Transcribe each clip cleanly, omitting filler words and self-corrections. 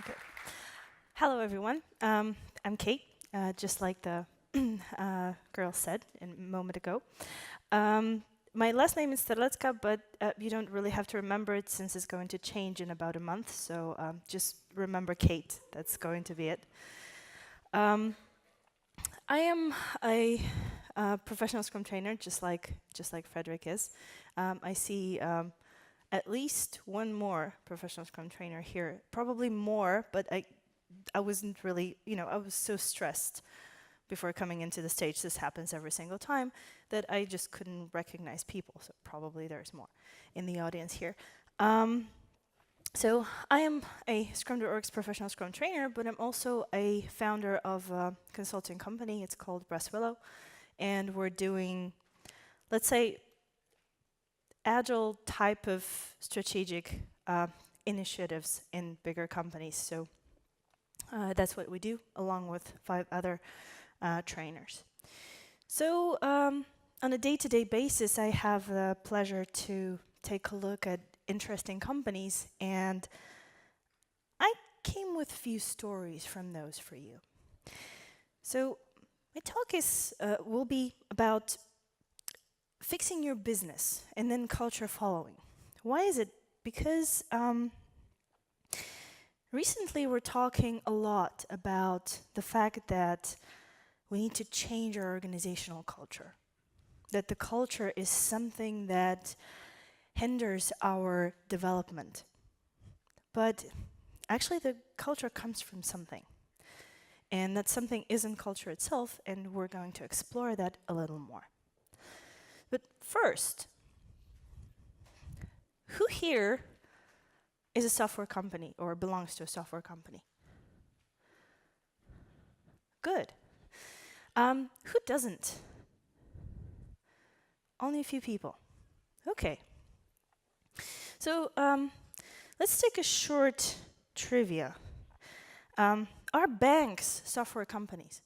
Okay. Hello, everyone. I'm Kate, just like the girl said a moment ago. My last name is Terlecka, but you don't really have to remember it since it's going to change in about a month. So just remember Kate. That's going to be it. I am a professional Scrum trainer, just like Frederick is. I see at least one more professional Scrum trainer here, probably more, but I wasn't really, I was so stressed before coming into the stage. This happens every single time that I just couldn't recognize people. So probably there's more in the audience here. So I am a Scrum.org's professional Scrum trainer, but I'm also a founder of a consulting company. It's called Willow, and we're doing, let's say, agile type of strategic initiatives in bigger companies. So that's what we do, along with 5 other trainers. So on a day-to-day basis, I have the pleasure to take a look at interesting companies, and I came with a few stories from those for you. So my talk will be about fixing your business and then culture following. Why is it? Because recently we're talking a lot about the fact that we need to change our organizational culture. That the culture is something that hinders our development. But actually the culture comes from something. And that something isn't culture itself, and we're going to explore that a little more. But first, who here is a software company or belongs to a software company? Good. Who doesn't? Only a few people. Okay. So let's take a short trivia. Are banks software companies?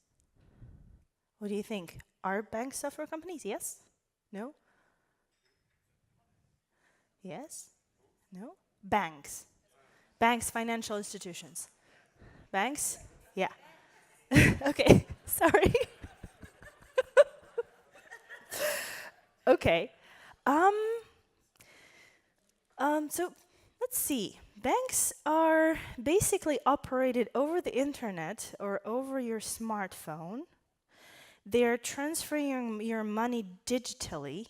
What do you think? Are banks software companies? Yes? No? Yes? No? Banks. Banks, financial institutions. Banks? Yeah. Okay, sorry. Okay. So let's see. Banks are basically operated over the internet or over your smartphone. They're transferring your money digitally.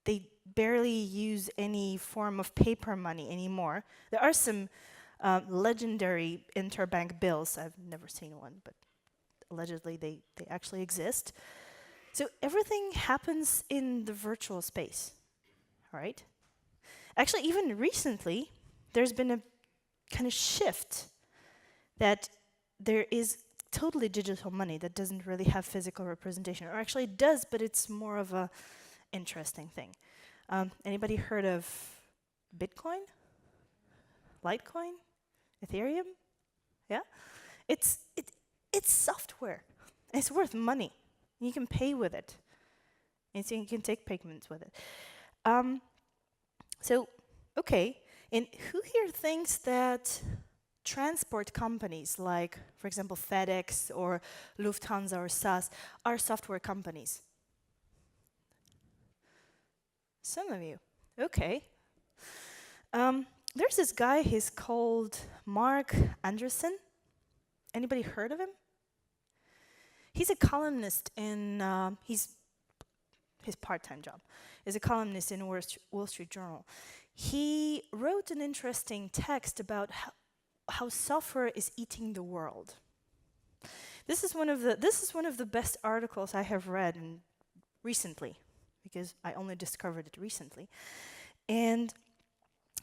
They barely use any form of paper money anymore. There are some legendary interbank bills. I've never seen one, but allegedly they actually exist. So everything happens in the virtual space, all right? Actually, even recently, there's been a kind of shift that there is totally digital money that doesn't really have physical representation, or actually it does, but it's more of a interesting thing. Anybody heard of Bitcoin? Litecoin? Ethereum? Yeah? It's software. It's worth money. You can pay with it. And so you can take payments with it. So, okay, and who here thinks that transport companies like, for example, FedEx or Lufthansa or SAS are software companies? Some of you. Okay. There's this guy, he's called Mark Anderson. Anybody heard of him? He's a columnist in, his part-time job is a columnist in Wall Street Journal. He wrote an interesting text about how software is eating the world. This is one of the best articles I have read recently, because I only discovered it recently. And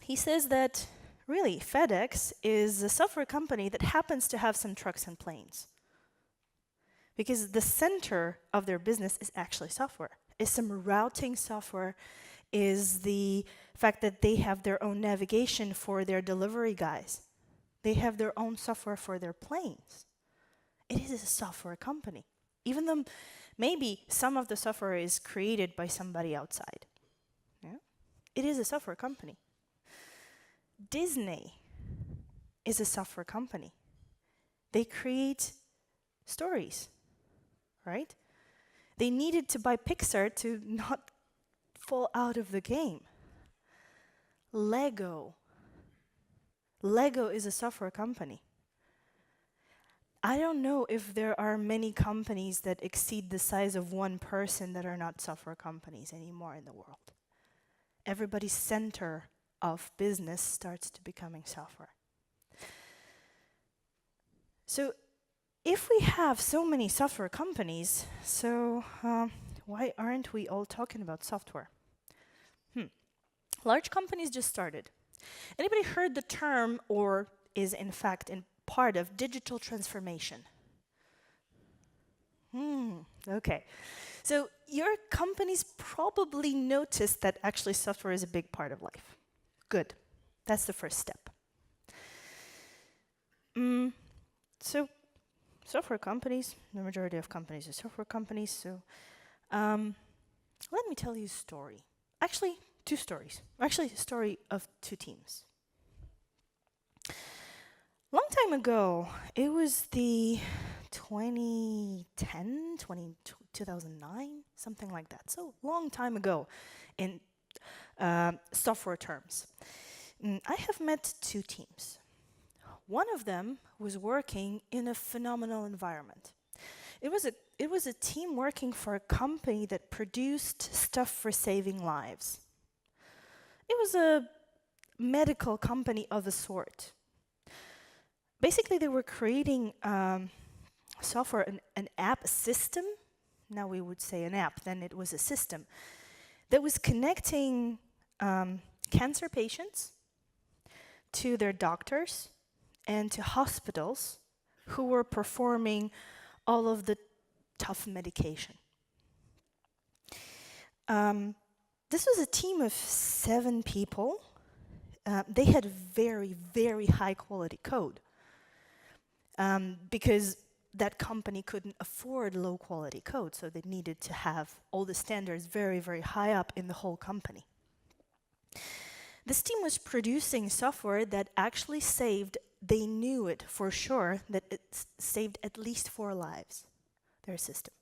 he says that really FedEx is a software company that happens to have some trucks and planes, because the center of their business is actually software. Is some routing software, is the fact that they have their own navigation for their delivery guys. They have their own software for their planes. It is a software company, even though maybe some of the software is created by somebody outside. Yeah? It is a software company. Disney is a software company. They create stories, right? They needed to buy Pixar to not fall out of the game. Lego. Lego is a software company. I don't know if there are many companies that exceed the size of one person that are not software companies anymore in the world. Everybody's center of business starts to becoming software. So if we have so many software companies, so why aren't we all talking about software? Large companies just started. Anybody heard the term, or is in fact in part of, digital transformation? Okay. So your companies probably noticed that actually software is a big part of life. Good. That's the first step. So software companies, the majority of companies are software companies, so let me tell you a story. Actually, two stories. Actually, a story of two teams. Long time ago, it was the 2010, 2009, something like that. So long time ago in software terms. I have met two teams. One of them was working in a phenomenal environment. It was a team working for a company that produced stuff for saving lives. It was a medical company of a sort. Basically, they were creating software, an app, a system. Now we would say an app, then it was a system that was connecting cancer patients to their doctors and to hospitals who were performing all of the tough medication. This was a team of 7 people. They had very, very high quality code because that company couldn't afford low quality code, so they needed to have all the standards very, very high up in the whole company. This team was producing software that actually saved, they knew it for sure, that it saved at least 4 lives, their system.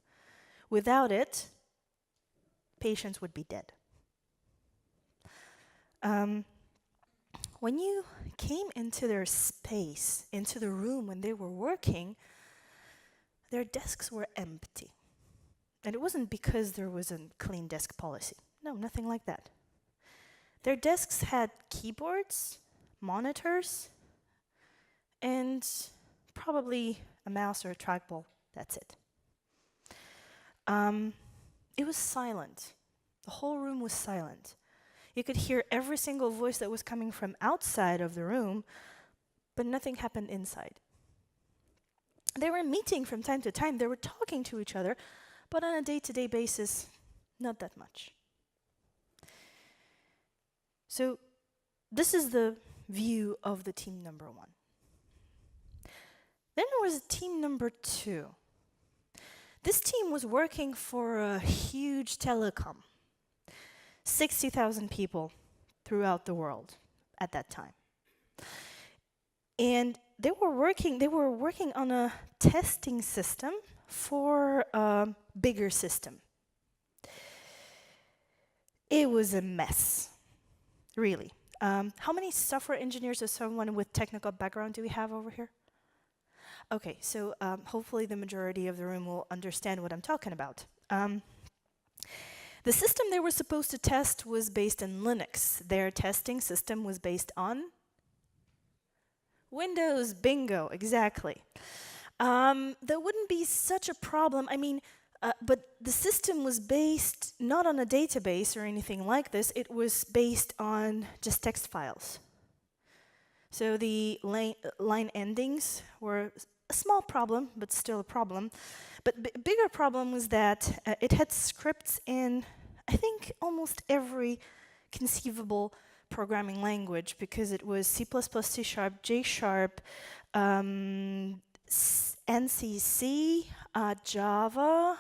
Without it, patients would be dead. When you came into their space, into the room when they were working, their desks were empty. And it wasn't because there was a clean desk policy. No, nothing like that. Their desks had keyboards, monitors, and probably a mouse or a trackball. That's it. It was silent. The whole room was silent. You could hear every single voice that was coming from outside of the room, but nothing happened inside. They were meeting from time to time. They were talking to each other, but on a day-to-day basis, not that much. So this is the view of the team number 1. Then there was team number 2. This team was working for a huge telecom, 60,000 people throughout the world at that time. And they were working on a testing system for a bigger system. It was a mess, really. How many software engineers or someone with technical background do we have over here? Okay, so hopefully the majority of the room will understand what I'm talking about. The system they were supposed to test was based on Linux. Their testing system was based on Windows. Bingo, exactly. There wouldn't be such a problem. I mean, but the system was based not on a database or anything like this. It was based on just text files. So the line endings were a small problem, but still a problem. But bigger problem was that it had scripts in, I think, almost every conceivable programming language, because it was C++, C#, J#, NCC, Java.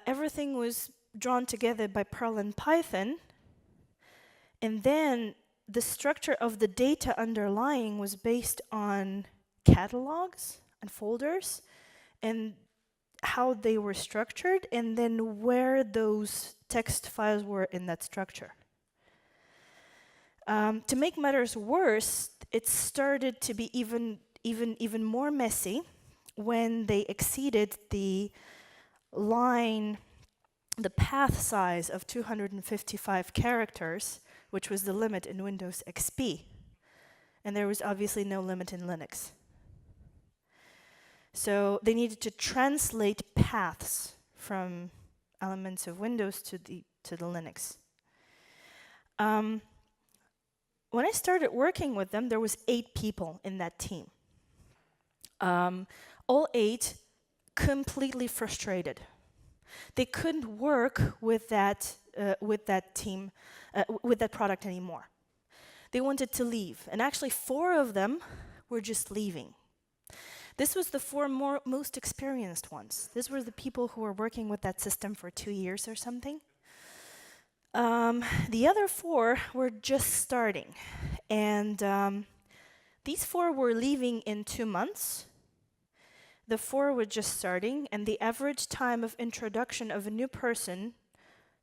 Everything was drawn together by Perl and Python. And then the structure of the data underlying was based on catalogs and folders and how they were structured, and then where those text files were in that structure. To make matters worse, it started to be even more messy when they exceeded the path size of 255 characters, which was the limit in Windows XP. And there was obviously no limit in Linux. So they needed to translate paths from elements of Windows to the Linux. When I started working with them, there was 8 people in that team. All 8 completely frustrated. They couldn't work with that team, with that product anymore. They wanted to leave, and actually 4 of them were just leaving. This was the 4 most experienced ones. These were the people who were working with that system for 2 years or something. The other 4 were just starting, and these 4 were leaving in 2 months. The 4 were just starting, and the average time of introduction of a new person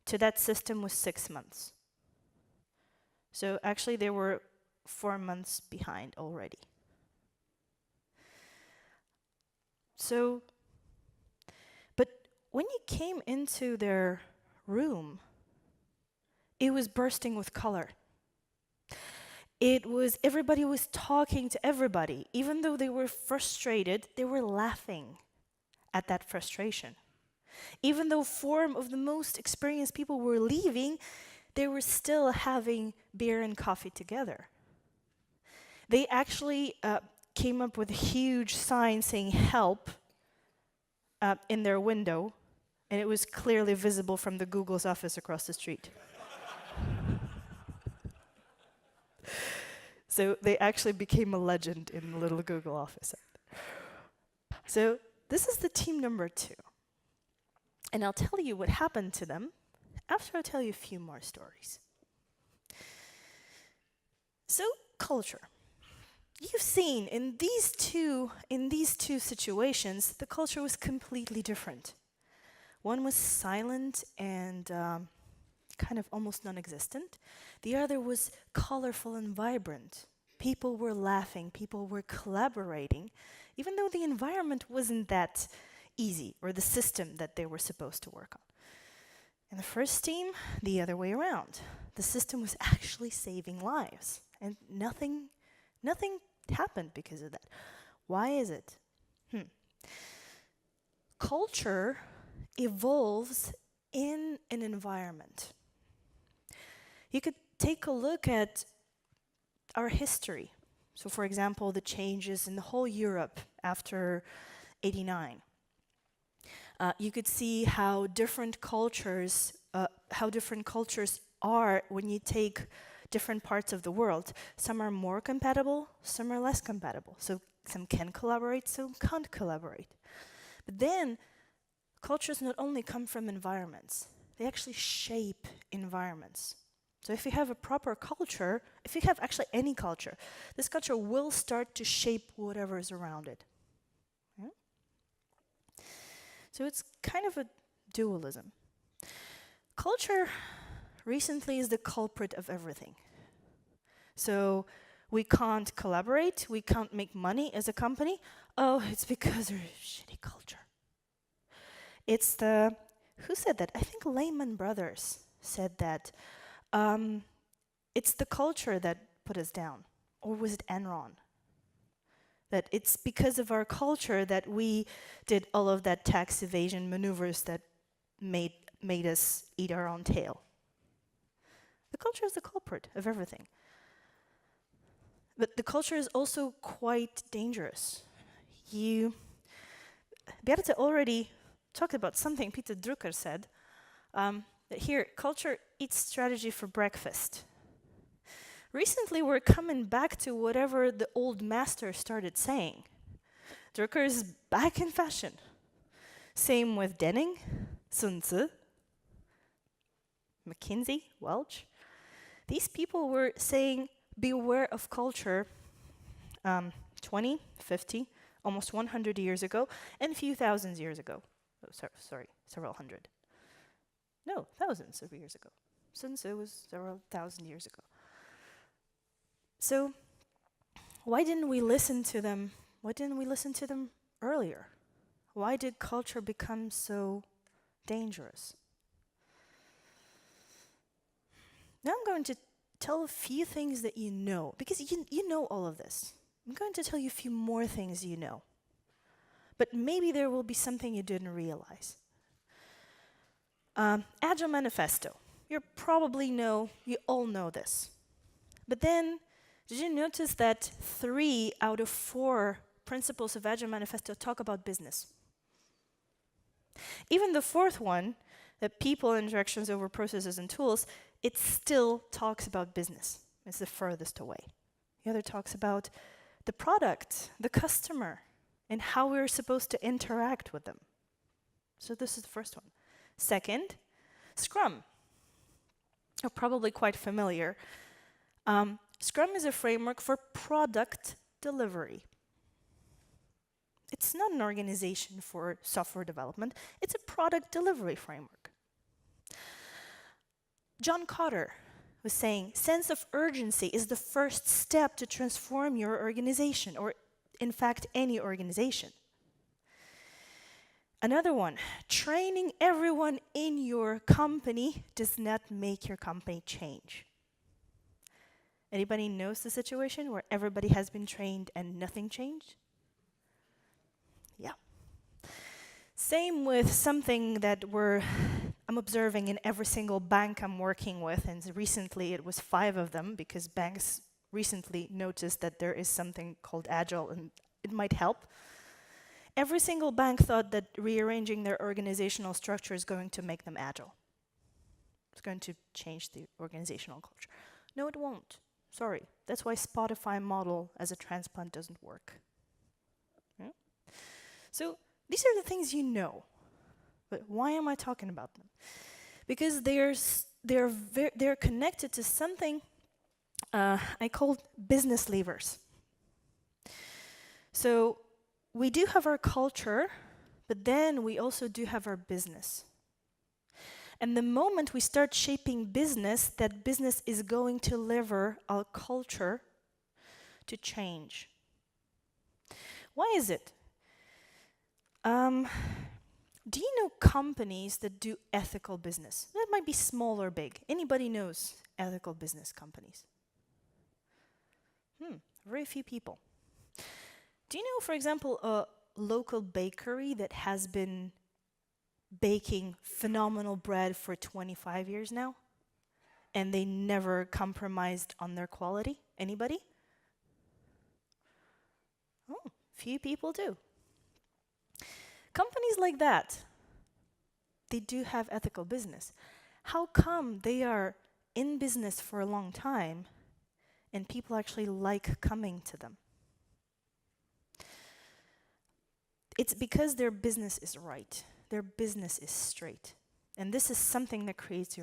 to that system was 6 months. So actually they were 4 months behind already. So, but when you came into their room, it was bursting with color. Everybody was talking to everybody. Even though they were frustrated, they were laughing at that frustration. Even though 4 of the most experienced people were leaving, they were still having beer and coffee together. They actually came up with a huge sign saying "help" in their window, and it was clearly visible from the Google's office across the street. So they actually became a legend in the little Google office. So this is the team number 2. And I'll tell you what happened to them after I tell you a few more stories. So, culture. You've seen in these two situations, the culture was completely different. One was silent and kind of almost non-existent. The other was colorful and vibrant. People were laughing, people were collaborating, even though the environment wasn't that easy, or the system that they were supposed to work on. In the first team, the other way around. The system was actually saving lives, and nothing happened because of that. Why is it? Culture evolves in an environment. You could take a look at our history. So, for example, the changes in the whole Europe after '89. You could see how different cultures are when you take different parts of the world. Some are more compatible, some are less compatible. So some can collaborate, some can't collaborate. But then cultures not only come from environments, they actually shape environments. So if you have a proper culture, if you have actually any culture, this culture will start to shape whatever is around it. Yeah? So it's kind of a dualism. Culture recently is the culprit of everything. So we can't collaborate, we can't make money as a company. Oh, it's because there's a shitty culture. Who said that? I think Lehman Brothers said that. It's the culture that put us down. Or was it Enron? That it's because of our culture that we did all of that tax evasion maneuvers that made us eat our own tail. The culture is the culprit of everything. But the culture is also quite dangerous. Beate already talked about something Peter Drucker said, that here, culture eats strategy for breakfast. Recently, we're coming back to whatever the old master started saying. Drucker is back in fashion. Same with Denning, Sun Tzu, McKinsey, Welch. These people were saying, beware of culture 20, 50, almost 100 years ago, and a few thousand years ago. Oh, sorry, several hundred. No, thousands of years ago, since it was several thousand years ago. So, why didn't we listen to them? Why didn't we listen to them earlier? Why did culture become so dangerous? Now I'm going to tell a few things that you know, because you know all of this. I'm going to tell you a few more things you know. But maybe there will be something you didn't realize. Agile Manifesto. You all know this. But then, did you notice that 3 out of 4 principles of Agile Manifesto talk about business? Even the 4th one, the people interactions over processes and tools, it still talks about business. It's the furthest away. The other talks about the product, the customer, and how we're supposed to interact with them. So this is the first one. Second, Scrum. You're probably quite familiar. Scrum is a framework for product delivery. It's not an organization for software development. It's a product delivery framework. John Cotter was saying, sense of urgency is the first step to transform your organization, or in fact, any organization. Another one, training everyone in your company does not make your company change. Anybody knows the situation where everybody has been trained and nothing changed? Yeah. Same with something that I'm observing in every single bank I'm working with, and recently it was 5 of them, because banks recently noticed that there is something called Agile and it might help. Every single bank thought that rearranging their organizational structure is going to make them agile. It's going to change the organizational culture. No, it won't. Sorry. That's why Spotify model as a transplant doesn't work. Yeah? So these are the things you know. But why am I talking about them? Because they're connected to something I call business levers. So we do have our culture, but then we also do have our business. And the moment we start shaping business, that business is going to lever our culture to change. Why is it? Do you know companies that do ethical business? That might be small or big. Anybody knows ethical business companies? Very few people. Do you know, for example, a local bakery that has been baking phenomenal bread for 25 years now, and they never compromised on their quality? Anybody? Oh, few people do. Companies like that, they do have ethical business. How come they are in business for a long time and people actually like coming to them? It's because their business is right. Their business is straight. And this is something that creates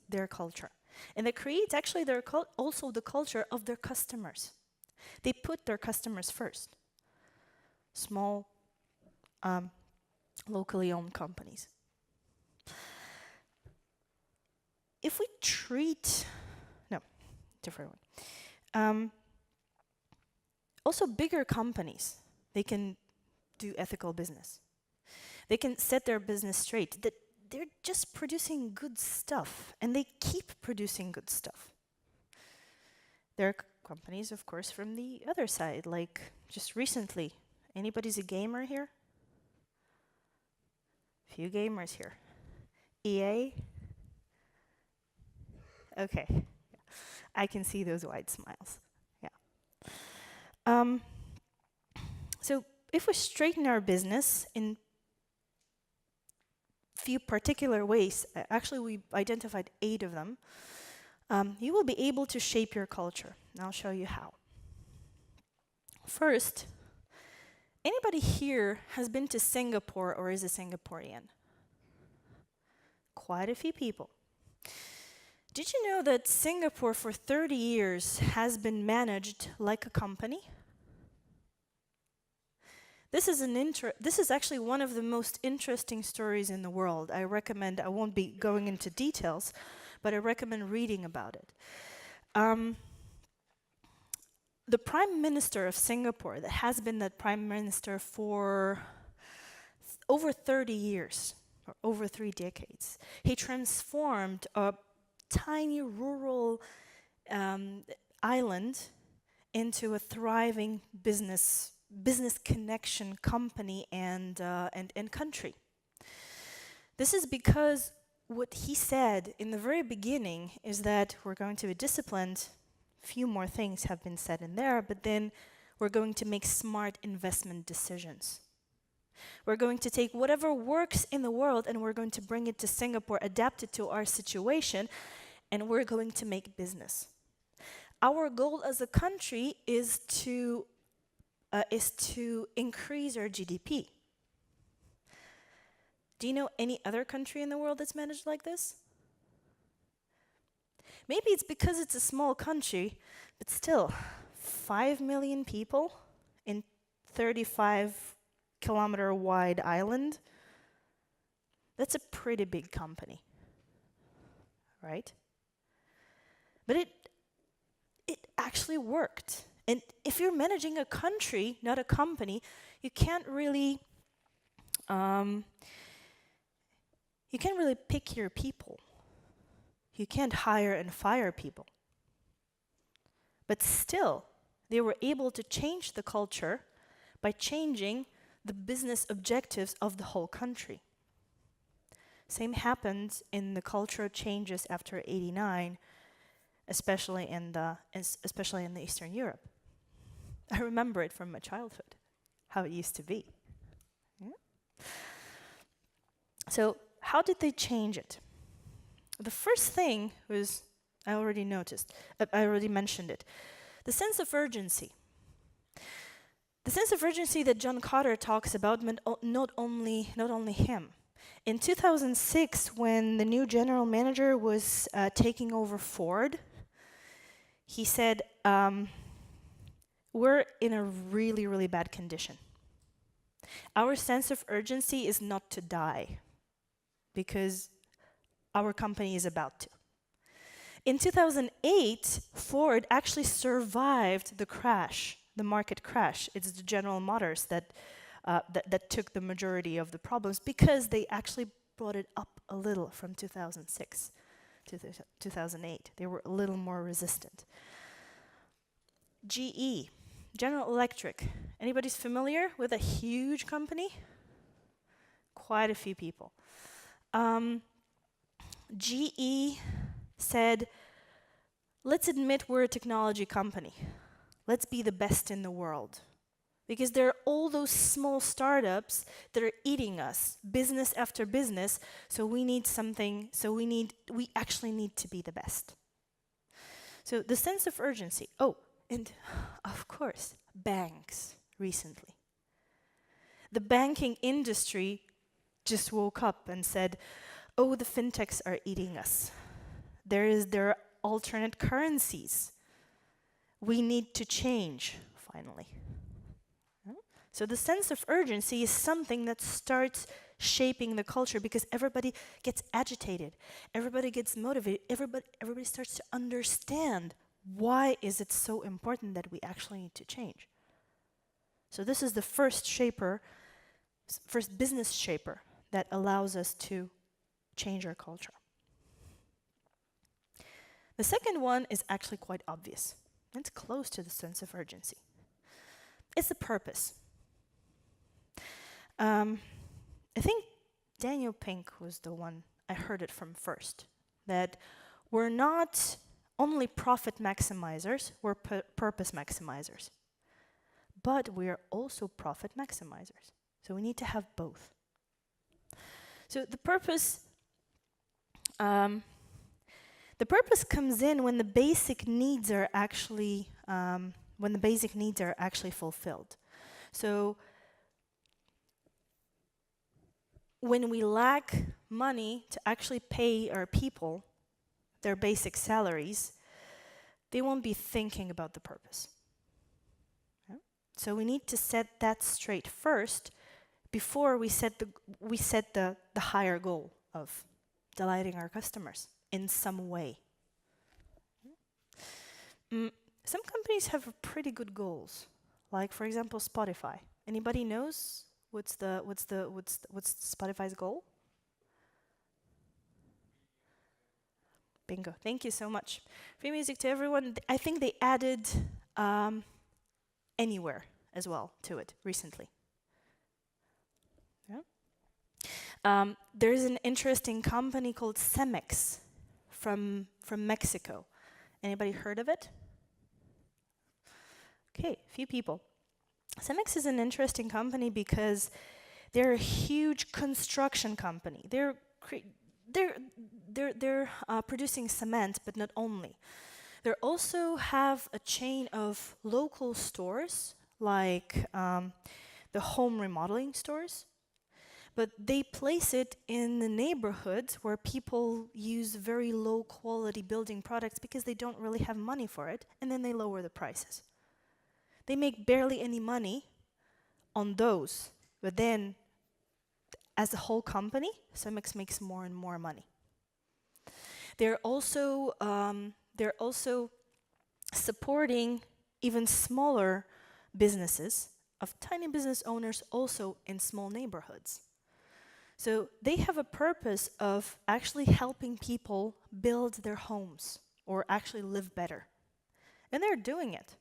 their culture. And that creates actually also the culture of their customers. They put their customers first. Small, locally owned companies. If we different one. Also bigger companies, they can do ethical business. They can set their business straight. That they're just producing good stuff, and they keep producing good stuff. There are companies, of course, from the other side, like just recently. Anybody's a gamer here? Few gamers here. EA? Okay. I can see those wide smiles. Yeah. So if we straighten our business in few particular ways, actually we identified 8 of them, you will be able to shape your culture. And I'll show you how. First, anybody here has been to Singapore or is a Singaporean? Quite a few people. Did you know that Singapore for 30 years has been managed like a company? This is actually one of the most interesting stories in the world. I recommend, I won't be going into details, but I recommend reading about it. The Prime Minister of Singapore, that has been the Prime Minister for over 30 years, or over 3 decades, he transformed a tiny rural island into a thriving business connection company and country. This is because what he said in the very beginning is that we're going to be disciplined. Few more things have been said in there, but then we're going to make smart investment decisions. We're going to take whatever works in the world and we're going to bring it to Singapore, adapt it to our situation, and we're going to make business. Our goal as a country is to increase our GDP. Do you know any other country in the world that's managed like this? Maybe it's because it's a small country, but still, 5 million people in 35-kilometer wide island. That's a pretty big company, right? But it actually worked. And if you're managing a country, not a company, you can't really pick your people. You can't hire and fire people. But still, they were able to change the culture by changing the business objectives of the whole country. Same happened in the cultural changes after '89, especially in Eastern Europe. I remember it from my childhood, how it used to be. Yeah? So, how did they change it? The first thing was, I already mentioned it, the sense of urgency. The sense of urgency that John Cotter talks about meant not only him. In 2006, when the new general manager was taking over Ford, he said, we're in a really, really bad condition. Our sense of urgency is not to die, because our company is about to. In 2008, Ford actually survived the crash, the market crash. It's the General Motors that took the majority of the problems because they actually brought it up a little from 2006 to 2008. They were a little more resistant. GE, General Electric. Anybody's familiar with a huge company? Quite a few people. GE said, let's admit we're a technology company. Let's be the best in the world. Because there are all those small startups that are eating us, business after business, so we actually need to be the best. So the sense of urgency. Oh, and of course, banks recently. The banking industry just woke up and said, oh, the fintechs are eating us. There are alternate currencies. We need to change, finally. So the sense of urgency is something that starts shaping the culture because everybody gets agitated, everybody gets motivated, everybody starts to understand why is it so important that we actually need to change. So this is the first business shaper that allows us to change our culture. The second one is actually quite obvious. It's close to the sense of urgency. It's the purpose. I think Daniel Pink was the one I heard it from first, that we're not only profit maximizers, we're purpose maximizers. But we are also profit maximizers. So we need to have both. So the purpose comes in when the basic needs are actually fulfilled. So when we lack money to actually pay our people, their basic salaries, they won't be thinking about the purpose. Yeah? So we need to set that straight first before we set the higher goal of delighting our customers in some way. Some companies have pretty good goals, like for example Spotify. Anybody knows what's Spotify's goal? Bingo! Thank you so much. Free music to everyone. I think they added anywhere as well to it recently. Yeah. There's an interesting company called Cemex from Mexico. Anybody heard of it? Okay, a few people. Cemex is an interesting company because they're a huge construction company. They're producing cement, but not only. They also have a chain of local stores, like the home remodeling stores, but they place it in the neighborhoods where people use very low quality building products because they don't really have money for it, and then they lower the prices. They make barely any money on those, but then as a whole company, Cemex makes more and more money. They're also supporting even smaller businesses of tiny business owners also in small neighborhoods. So they have a purpose of actually helping people build their homes or actually live better. And they're doing it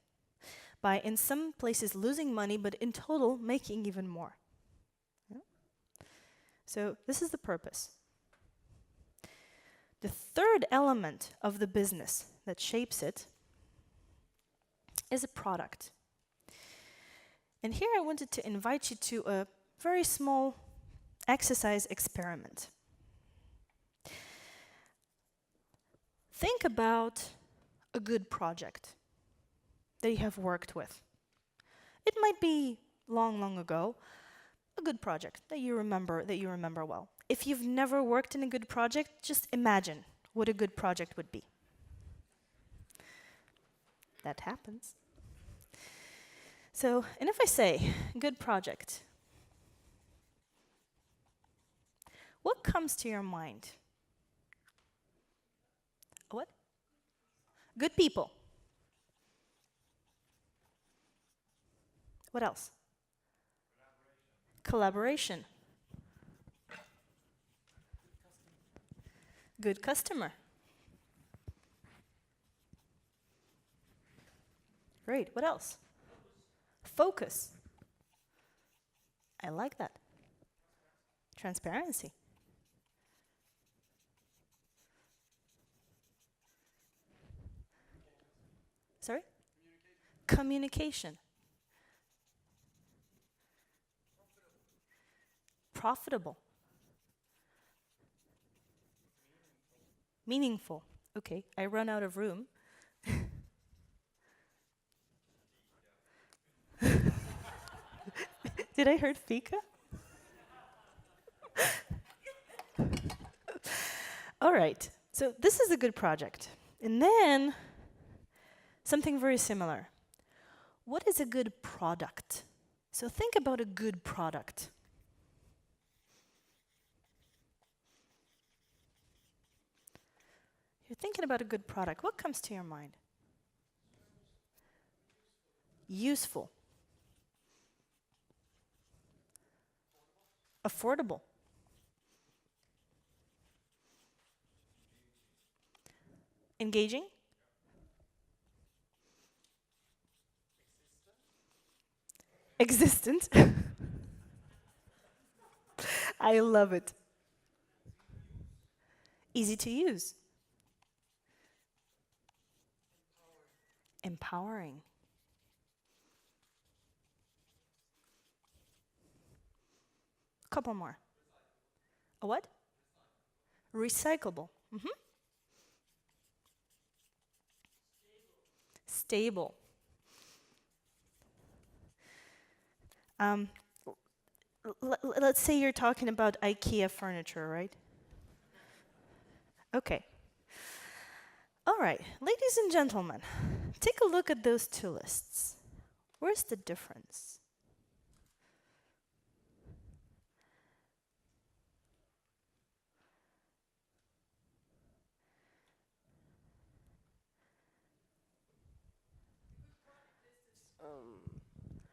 by, in some places, losing money, but in total, making even more. Yeah? So this is the purpose. The third element of the business that shapes it is a product. And here I wanted to invite you to a very small exercise experiment. Think about a good project that you have worked with. It might be long, long ago, a good project that you remember well. If you've never worked in a good project, just imagine what a good project would be. That happens. So, and if I say good project, what comes to your mind? What? Good people. What else? Collaboration. Good customer. Great. What else? Focus. I like that. Transparency. Sorry? Communication. Profitable. Meaningful. Okay, I run out of room. Did I hurt Fika? All right, so this is a good project. And then something very similar. What is a good product? So think about a good product. You're thinking about a good product. What comes to your mind? Useful. Affordable. Engaging. Existent. I love it. Easy to use. Empowering. Couple more. A what? Recyclable. Stable. Let's say you're talking about IKEA furniture, right? Okay. All right, ladies and gentlemen, take a look at those two lists. Where's the difference?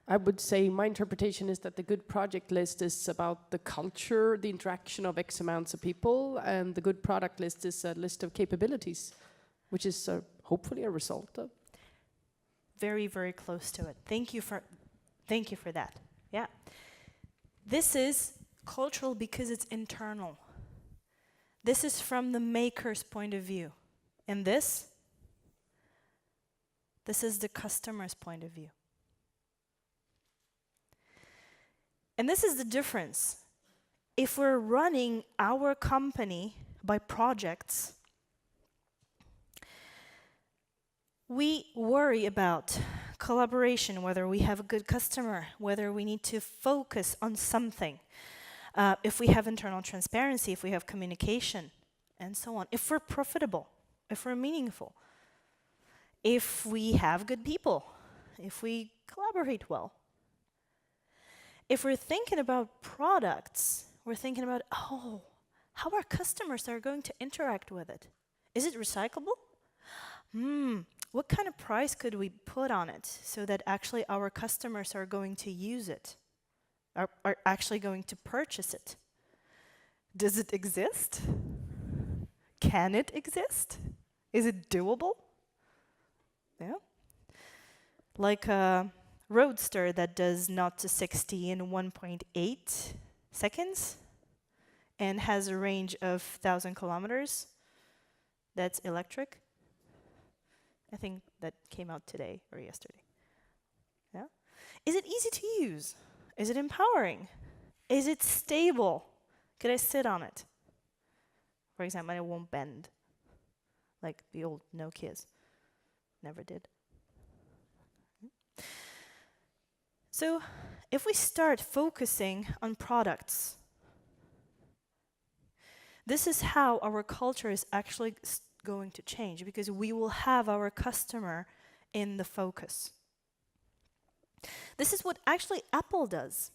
I would say my interpretation is that the good project list is about the culture, the interaction of X amounts of people, and the good product list is a list of capabilities, which is hopefully a result of. Very, very close to it. Thank you for that. Yeah. This is cultural because it's internal. This is from the maker's point of view. And this is the customer's point of view. And this is the difference. If we're running our company by projects, we worry about collaboration, whether we have a good customer, whether we need to focus on something, if we have internal transparency, if we have communication, and so on. If we're profitable, if we're meaningful, if we have good people, if we collaborate well. If we're thinking about products, we're thinking about, how our customers are going to interact with it. Is it recyclable? What kind of price could we put on it so that actually our customers are going to use it, are actually going to purchase it? Does it exist? Can it exist? Is it doable? Yeah. Like a Roadster that does 0 to 60 in 1.8 seconds and has a range of 1,000 kilometers. That's electric. I think that came out today or yesterday. Yeah. Is it easy to use? Is it empowering? Is it stable? Could I sit on it? For example, it won't bend like the old Nokias. Never did. So if we start focusing on products, this is how our culture is actually going to change, because we will have our customer in the focus. This is what actually Apple does.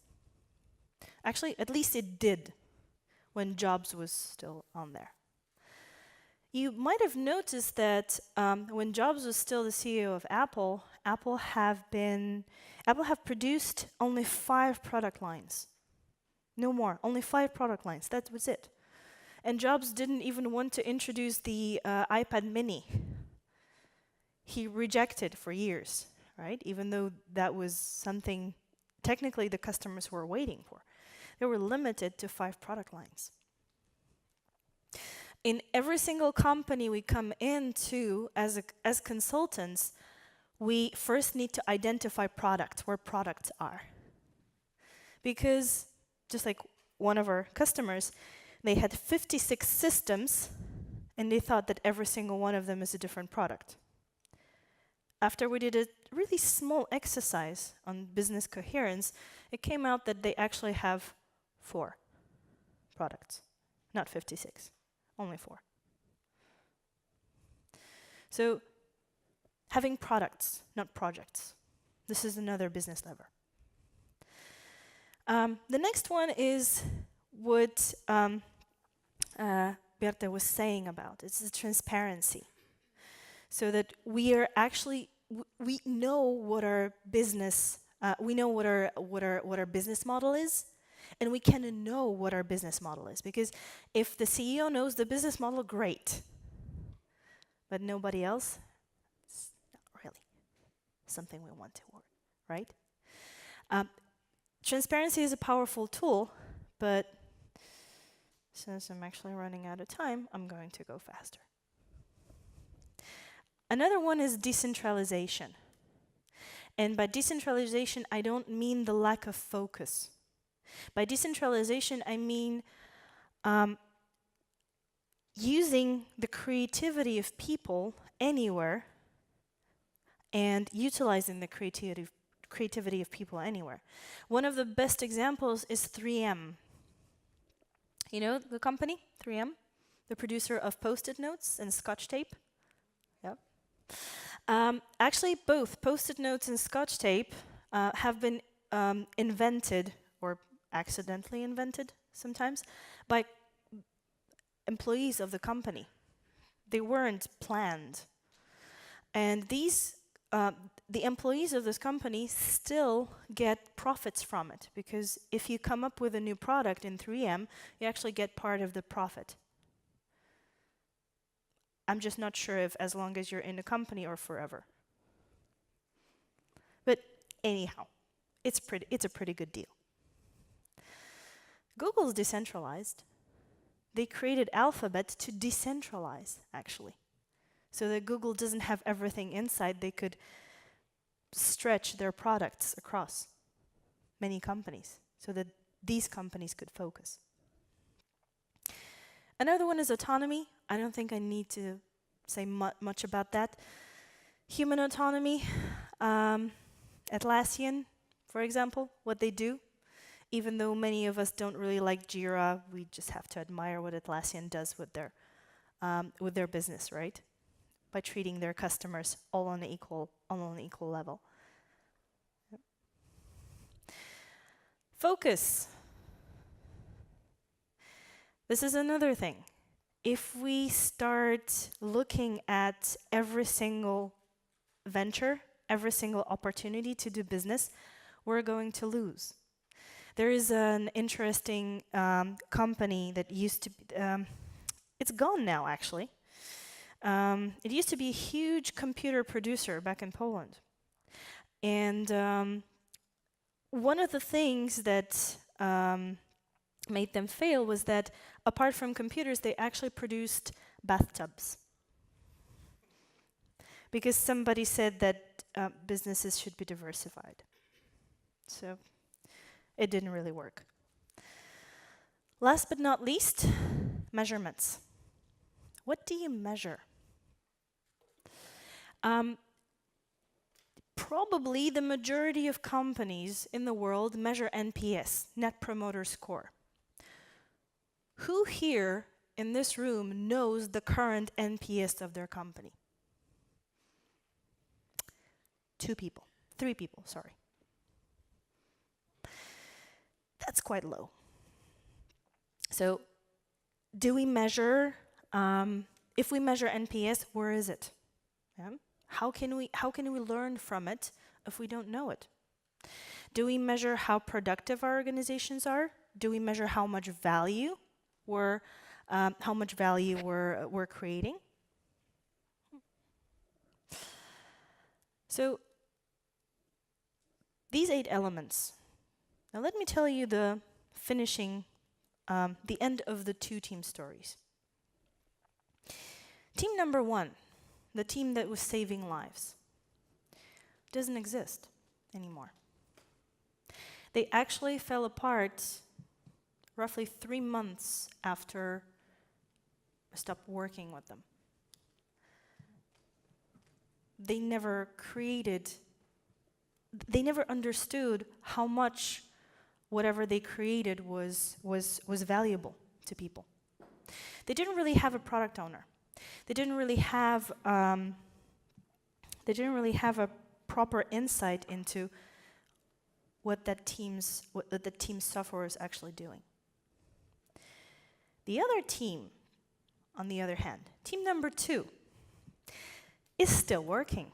Actually, at least it did when Jobs was still on there. You might have noticed that when Jobs was still the CEO of Apple, Apple have produced only 5 product lines. No more, only 5 product lines. That was it. And Jobs didn't even want to introduce the iPad mini. He rejected for years, right? Even though that was something technically the customers were waiting for. They were limited to 5 product lines. In every single company we come into as consultants, we first need to identify products, where products are. Because just like one of our customers, they had 56 systems, and they thought that every single one of them is a different product. After we did a really small exercise on business coherence, it came out that they actually have 4 products, not 56, only 4. So having products, not projects. This is another business lever. The next one is what Berta was saying about. It's the transparency. So that we are actually, we know what our business, we know what our business model is, and we can know what our business model is. Because if the CEO knows the business model, great. But nobody else, it's not really something we want to work, right? Transparency is a powerful tool, but since I'm actually running out of time, I'm going to go faster. Another one is decentralization. And by decentralization, I don't mean the lack of focus. By decentralization, I mean using the creativity of people anywhere and utilizing the creativity of people anywhere. One of the best examples is 3M. You know the company, 3M? The producer of Post-it notes and Scotch tape? Actually, both Post-it notes and Scotch tape have been invented, or accidentally invented sometimes, by employees of the company. They weren't planned. And the employees of this company still get profits from it, because if you come up with a new product in 3M, you actually get part of the profit. I'm just not sure if as long as you're in the company or forever. But anyhow, it's a pretty good deal. Google's decentralized. They created Alphabet to decentralize, actually. So that Google doesn't have everything inside. They could stretch their products across many companies so that these companies could focus. Another one is autonomy. I don't think I need to say much about that. Human autonomy. Atlassian, for example, what they do. Even though many of us don't really like Jira, we just have to admire what Atlassian does with their business, right? By treating their customers all on an equal level. Yep. Focus. This is another thing. If we start looking at every single venture, every single opportunity to do business, we're going to lose. There is an interesting company that used to be, it's gone now actually. It used to be a huge computer producer back in Poland. And one of the things that made them fail was that apart from computers, they actually produced bathtubs. Because somebody said that businesses should be diversified. So it didn't really work. Last but not least, measurements. What do you measure? Probably the majority of companies in the world measure NPS, Net Promoter Score. Who here in this room knows the current NPS of their company? 2 people, 3 people, sorry. That's quite low. So, do we measure, if we measure NPS, where is it? Yeah? How can we learn from it if we don't know it? Do we measure how productive our organizations are? Do we measure how much value we're creating? So these 8 elements. Now let me tell you the finishing, the end of the 2 team stories. Team number 1, the team that was saving lives, doesn't exist anymore. They actually fell apart roughly 3 months after I stopped working with them. They never understood how much whatever they created was valuable to people. They didn't really have a product owner. They didn't really have a proper insight into what the team's software is actually doing. The other team, on the other hand, team number 2, is still working.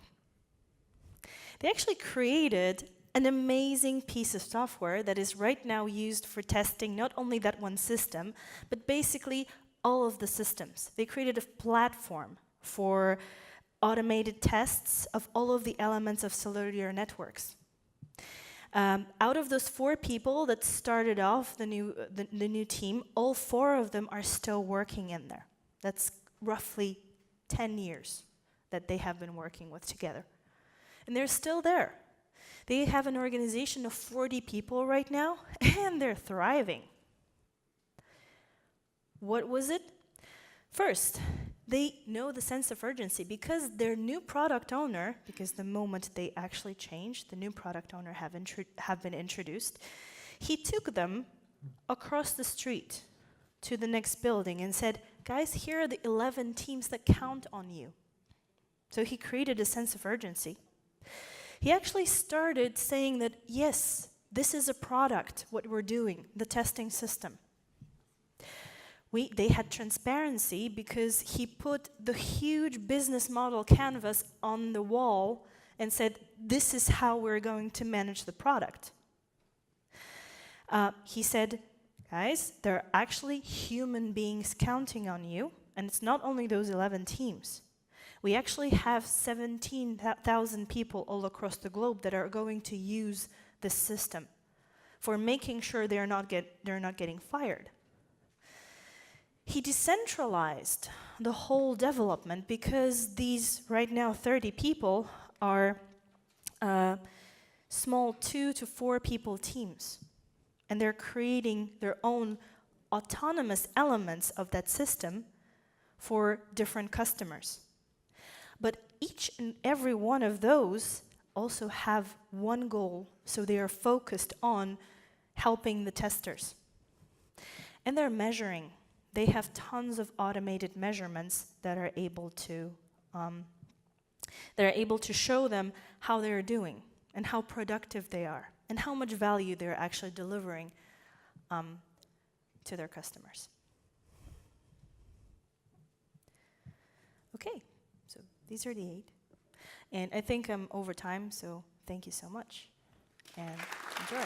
They actually created an amazing piece of software that is right now used for testing not only that one system, but basically all of the systems. They created a platform for automated tests of all of the elements of cellular networks. Out of those 4 people that started off the new team, all 4 of them are still working in there. That's roughly 10 years that they have been working with together. And they're still there. They have an organization of 40 people right now, and they're thriving. What was it? First, they know the sense of urgency because their new product owner, because the moment they actually changed, the new product owner have been introduced, he took them across the street to the next building and said, guys, here are the 11 teams that count on you. So he created a sense of urgency. He actually started saying that, yes, this is a product, what we're doing, the testing system. They had transparency because he put the huge business model canvas on the wall and said, this is how we're going to manage the product. He said, guys, there are actually human beings counting on you, and it's not only those 11 teams. We actually have 17,000 people all across the globe that are going to use this system for making sure they're not getting fired. He decentralized the whole development because these, right now, 30 people are small 2 to 4 people teams. And they're creating their own autonomous elements of that system for different customers. But each and every one of those also have one goal, so they are focused on helping the testers. And they're measuring. They have tons of automated measurements that are able to show them how they're doing and how productive they are and how much value they're actually delivering to their customers. Okay, so these are the 8. And I think I'm over time, so thank you so much. And enjoy.